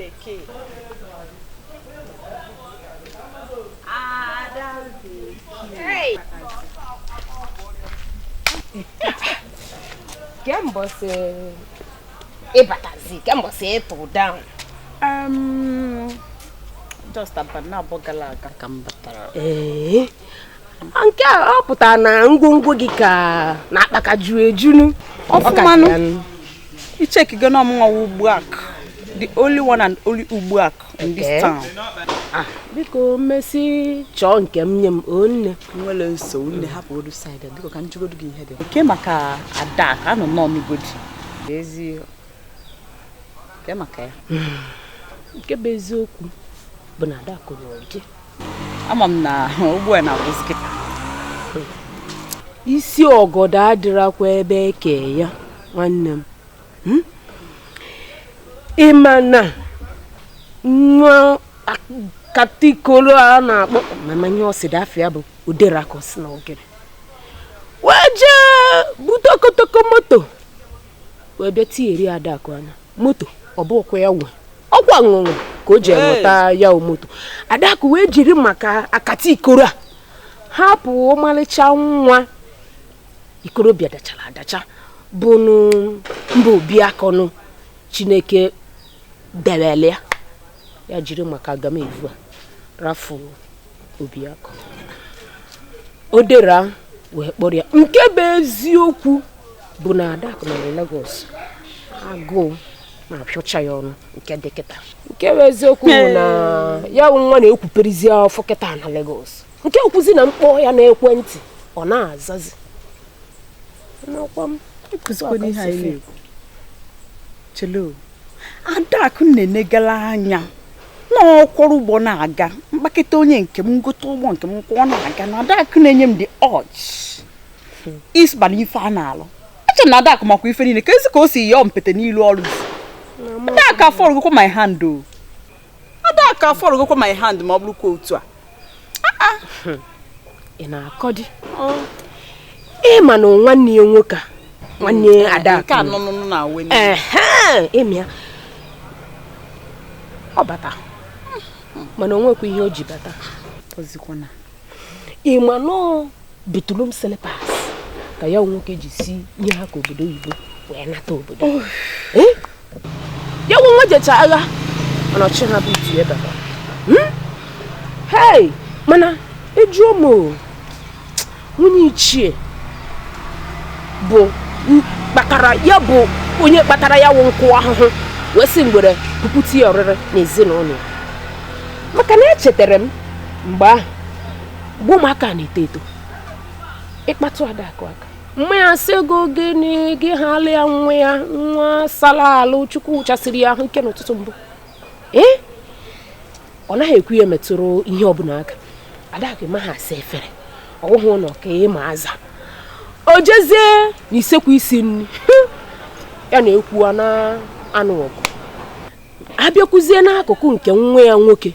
bekee. Hey. Kembose ebatazi, kembose to down. Just a banana bogala kakambatara. Anke a pụta na ngwongwo gị ka na akpaka ju ejunu. Ofumanu. You check again on my Ubuak. The only one and only Ubuak in this town. Biko Messi chọ nke m nye m onne. Nwele so nne hapụ odu side. Biko ka njugodu gị ihe dị. Nke maka ada ka no no mi godi. Ezi. Nke maka ya. Nke bụ eziokwu bụ na ada ko n'oge. Ama m na ugbu na bụzikị. Isi ogodo adịrakwa ebe eke ya nwanne m. Imana nwa katikolo a na-akpọ mamanya osidafia bụ uderakos na ogere. Waje butokotoko moto. Webe tieri adakwa na moto ọbụkwa ya nwe. Ọkwa ngụngụ ka o ji enweta ya moto. Adaku wee jiri maka akati ikoro a hapụ ọmalịcha nwa ikorobịa dachara adacha bunu mba obi akọnụ Chineke dewele ya jiri maka agamevu a rafu obi akọ. Odera wee kpọrọ ya nke bụ eziokwu bụ na Adaku na Lagos agụ na-apịọcha ya ọnụ nke dịkịta. Nke bụ eziokwu na ya nwa na-ekwuperizi afọ kịta na Lagos. Nke okwuzi na mkpọ ya na ekwentị ọ na-azazi. N'ọkwa m Ikusikwa n'ihe anyị na-ekwu. Chelo. Adaku na-enegala anya. N'ọkwọrọ ugbo na-aga. Mkpakịta onye nke m ngote ụgbọ nke m kwọ na-aga na Adaku na-enye m the urge. Isbana ife a na-alụ. Eche na Adaku makwa ife niile ka ezi ka o si yọọ mpete n'ilu ọrụ. Adaku afọrọ gokwa my hand o. Adaku afọrọ gokwa my hand ma ọ bụrụ otu a. Ị na-akọdị. Ma na nwanne ya nwoke a nwanne Adaku ka nọ na we ni. Emia ọ bata mana onwekwa ihe o ji bata Ozikwana. Ịma no bitulum selepas ka ya nwoke ji si nye ha ka obodo oyibo wee nata obodo. Ya nwa jecha agha mana ọchị ha bụ itu ebe hey mana ejuo mo nwunye ichie bụ kpatara ya bụ onye kpatara ya wụ nkụ ahụhụ wee si mgbere puputi ya ọrịrị n'ezinụlọ. Maka na echetara m mgbe ahụ gbuo ụmụaka na-eto eto ịkpatụ Adaku aka mma ya sị ego gịnị gị ha alụ ya nwa sala alụ Chukwu chasịrị ya ahụ nke n'ụtụtụ mbụ. Ọ naghị ekwu ya metụrụ ihe ọbụla aka. Adaku ma ha asa efere ọwụhụ ụlọ ka ịma aza o jezie n'isekwu isi nri ya na-ekwu na anụ ọgụ. Abịakwuzie n'akụkụ nke nwa ya nwoke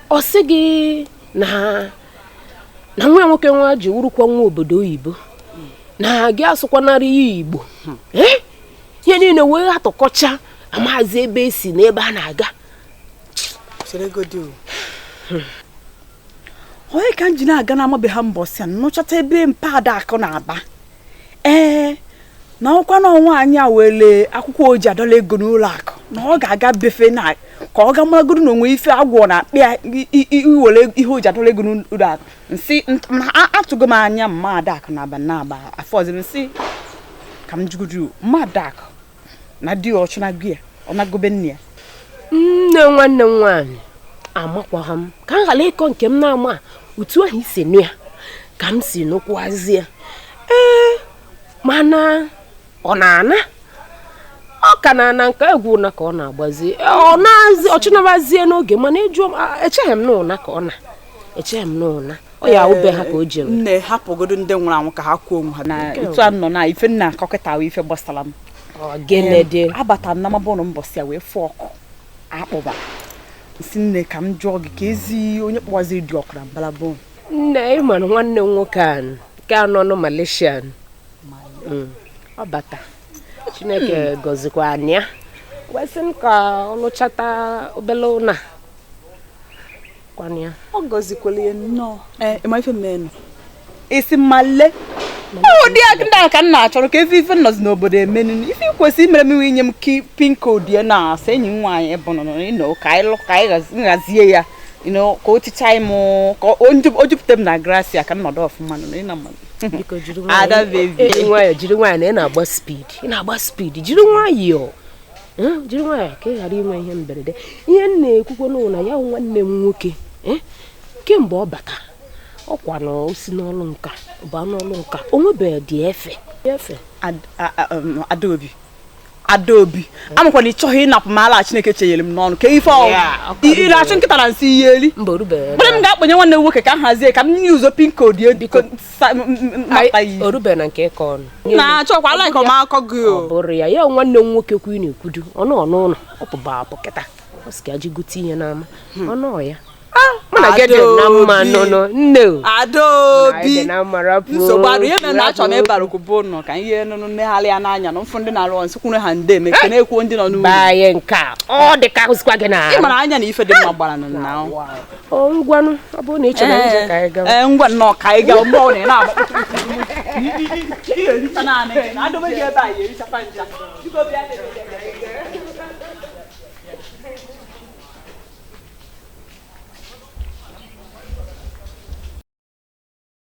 ọ sị gị na nwa ya nwoke nwa ji urukwa nwa obodo oyibo na gị asụkwanarị ya Igbo. Ihe niile wee atụkọcha amazi ebe esi na ebe a na-aga. Onye ka nji na-aga na amabe ha mbọsị a nụchata ebe mpa Adaku na-aba. Na ọkwa na nwaanyị a wele akwụkwọ oji adọla ego n'ụlọ akụ na ọ ga-aga befe na ka ọ ga maragoro na onwe ife agwọ na akpịa iwere ihe oji adọla ego n'ụlọ akụ. Nsị atụgo m anya mma Adaku na-aba na-aba afọ ọzọ nsị ka m jugudu mma Adaku na di ọchụ na gị ọ nagobe nne ya. Nne nwanne m nwaanyị amakwa m ka m ghara ịkọ nke m na-ama otu ahụ isi nụ ya ka m si nụkwazie. Mana ọ na-ana ọ ka na nke egwu na ka ọ na-agbazi ọ na-azị ọchịnabazie n'oge mana ejuo echeghị m n'ụna ka ọ na echeghị m n'ụna ọ ya ube ha ka o jere. Nne hapụgodo ndị nwụrụ anwụ ka ha kwuo onwe ha na etu a nọ na ife nna akọkịta ife gbasara m. Gịnị dị abata na mabọnụ mbọsị ya wee fụ ọkụ akpụba nsi nne ka m jụọ gị ka ezi onye kpọwaziri dị ọkụ na mbalabon. Nne ịma na nwanne m nwoke a nke anọ nọ Malaysia ọ bata Chineke gọzikwa anya Wesin ka oluchata obele una. Kwanya. O gozikwele no. Ema ife men. Isi male. O di aknda ka na achoro ka ife nnozi n'obodo emenu. Ife kwesi mere mi winye m pin code na asa enyi nwanyi ebono no no ka ilo ka ngazie ya. You know, ko tichai mo ko ojuputem na gracia ka nnodo ofuma no ina man. Biko jiri nwanyi. Ada baby. Nwanyi jiri nwanyi na agba speed. Ina agba speed. Jiri nwanyi yo. Jiri nwanyi ka ghara inwe ihe mberede. Ihe na-ekwukwo na ya nwanne m nwoke. Kemgbe ọ bata ọkwa na osi n'ọlụ nka ba n'ọlụ nka onwebe dị efe Adobi amụkwa na ịchọghị ịnapụ m ala Chineke chenyere m n'ọnụ ka ife ire achụ nkịta na nsị ihe eri mba orube m ga-akpọnye nwanne nwoke ka m hazie ka m nye ụzọ pin code ya biko orube na nke ka ọnụ na-achọkwa ala ịkọ m akọ gị ọ bụrụ ya nwanne m nwoke kwu na-ekwudu ọnụ ụlọ ọ pụba apụ kịta ọ sị ka ji gote ihe n'ama ọnụ ya mana gede na mma no no Adobi na mara pu so gbaru ye na achọ m ịbara kwubo no ka ihe no nnegharị ya n'anya no mfu ndị na-arụ nsị kwuru ha nde me kene ekwu ndị nọ n'ụlọ baye nka ọ dị ka hụsikwa gị na ị mara anya na ife dị mma gbara na na o ngwanụ ọ bụ na ị chọrọ ije ka anyị gaa ngwa nnọọ ka anyị gaa mgbe ọ na-agba ihe rita naanị na Adobe ji ebe a yeri chapa nja biko bịa